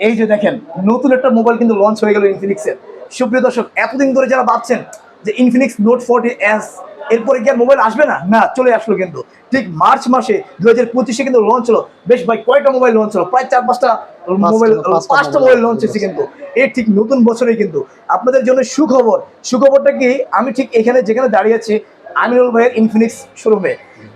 এই যে দেখেন নতুন একটা মোবাইল কিন্তু লঞ্চ হয়ে গেল ইনফিনিক্সের। সুপ্রিয় দর্শক, এতদিন ধরে যারা ভাবছেন যে ইনফিনিক্স নোট 40S এরপরে কি আর মোবাইল আসবে না, না চলে আসলো কিন্তু ঠিক মার্চ মাসে 2025-এ কিন্তু লঞ্চ হলো। বেশ ভাই, কয়টা মোবাইল লঞ্চ হলো? প্রায় 4-5টা মোবাইল, 5টা মোবাইল লঞ্চ হয়েছে কিন্তু এই ঠিক নতুন বছরেই। কিন্তু আপনাদের জন্য সুখবর। সুখবরটা কি, আমি ঠিক এখানে যেখানে দাঁড়িয়ে আছি আমিনুল ভাইয়ের ইনফিনিক্স শোরুমে।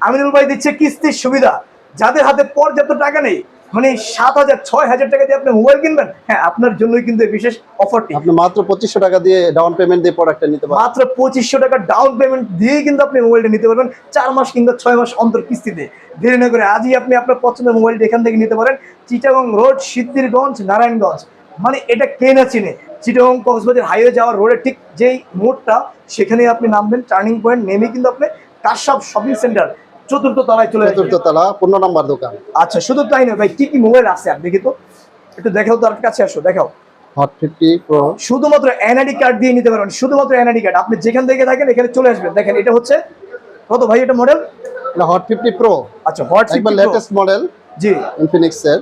আমিনুল ভাই দিচ্ছে কিস্তির সুবিধা। যাদের হাতে পর্যাপ্ত টাকা নেই, মানে 7,000-6,000 টাকা দিয়ে আপনি মোবাইল কিনবেন, হ্যাঁ আপনার জন্যই কিন্তু এই বিশেষ অফারটি। আপনি মাত্র 2500 টাকা দিয়ে ডাউন পেমেন্ট দিয়ে প্রোডাক্টটা নিতে পারবেন। মাত্র 2500 টাকা ডাউন পেমেন্ট দিয়ে কিন্তু আপনি মোবাইলটা নিতে পারবেন 4 মাস কিংবা 6 মাস অন্তর কিস্তিতে। দেরি না করে আজই আপনি আপনার পছন্দের মোবাইলটা এখান থেকে নিতে পারেন। চিটাগং রোড, সিদ্ধিরগঞ্জ, নারায়ণগঞ্জ, মানে এটা কে না চিনে। চিটাগং কক্সবাজার হাইওয়ে যাওয়ার রোডের ঠিক যেই মোড়টা, সেখানে আপনি নামবেন, টার্নিং পয়েন্ট নেমে কিন্তু আপনি কাশসাপ শপিং সেন্টার 4th তলায় চলে আসবেন। 4th তলা 15 নম্বর দোকান। আচ্ছা, শুধু তাই না ভাই, কি কি মোবাইল আছে আর দেখি তো, একটু দেখাও তো, আর কাছে আসো, দেখাও। হট 50 প্রো শুধুমাত্র এনআইডি কার্ড দিয়ে নিতে পারবেন, শুধুমাত্র এনআইডি কার্ড। আপনি যেখান থেকে থাকেন এখানে চলে আসবেন। দেখেন এটা হচ্ছে কত ভাই, এটা মডেল? এটা হট 50 প্রো। আচ্ছা, হট 50 একবার Pro। লেটেস্ট মডেল জি ইনফিনিক্স এর।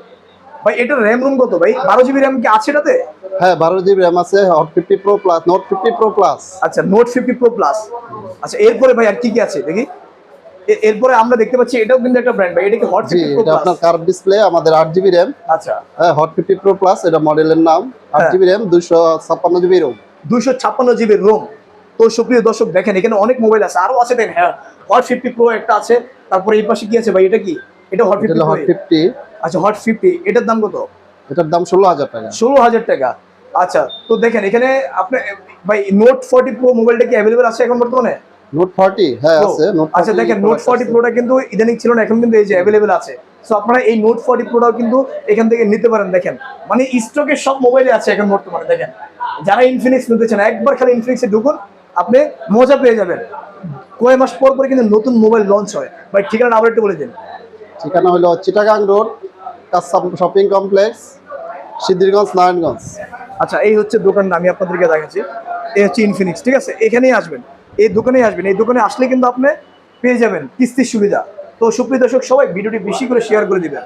ভাই, এটার র‍্যাম রুম কত ভাই? 12 জিবি র‍্যাম কি আছে এটাতে? হ্যাঁ 12 জিবি র‍্যাম আছে। Hot 50 pro plus, note 50 pro plus. আচ্ছা, নোট 50 প্রো প্লাস। আচ্ছা, এরপরে ভাই আর কি কি আছে দেখি। এরপরে আমরা দেখতে পাচ্ছি এটাও কিন্তু একটা ব্র্যান্ড ভাই, এটা কি হট 50 প্রো এটা প্লাস? আপনার কার্ভ ডিসপ্লে, আমাদের 8 জিবি র‍্যাম। আচ্ছা, হ্যাঁ হট 50 প্রো প্লাস এটা মডেলের নাম। 8 GB RAM, 256 GB ROM. 256 GB ROM. তো সুপ্রিয় দর্শক দেখেন, এখানে অনেক মোবাইল আছে, আরো আছে দেখেন। হ্যাঁ, হট 50 প্রো একটা আছে। তারপরে এই পাশে কি আছে ভাই, এটা কি? এটা হট 50 হট 50। আচ্ছা, হট 50 এটার দাম কত? এটার দাম 16,000 টাকা। 16,000 টাকা। আচ্ছা, তো দেখেন এখানে আপনি ভাই নোট 40 প্রো মোবাইলটা কি অ্যাভেলেবল আছে এখন বর্তমানে? নোট 40 হ্যাঁ আছে। নোট 40। আচ্ছা দেখেন, নোট 40 প্রোটা কিন্তু ইদানিং ছিল না, এখন কিন্তু এই যে অ্যাভেলেবল আছে। সো আপনারা এই নোট 40 প্রোটাও কিন্তু এখান থেকে নিতে পারেন। দেখেন মানে স্টকে সব মোবাইলে আছে এখন বর্তমানে। দেখেন যারা ইনফিনিক্স নিতে চান, একবার খালি ইনফিনিক্সে ঢুকুন, আপনি মজা পেয়ে যাবেন। কয় মাস পর পরে কিন্তু নতুন মোবাইল লঞ্চ হয়। ভাই ঠিকানা আবার একটু বলে দিন। ঠিকানা হলো চিটাগাং রোড, কাশসাপ শপিং কমপ্লেক্স, সিদ্ধিরগঞ্জ, নারায়ণগঞ্জ। আচ্ছা, এই হচ্ছে দোকানটা আমি আপনাদেরকে দেখাচ্ছি। এই হচ্ছে ইনফিনিক্স, ঠিক আছে? এখানেই আসবেন, এই দোকানেই আসবেন। এই দোকানে আসলে কিন্তু আপনি পেয়ে যাবেন কিস্তির সুবিধা। তো সুপ্রিয় দর্শক সবাই ভিডিওটি বেশি করে শেয়ার করে দিবেন।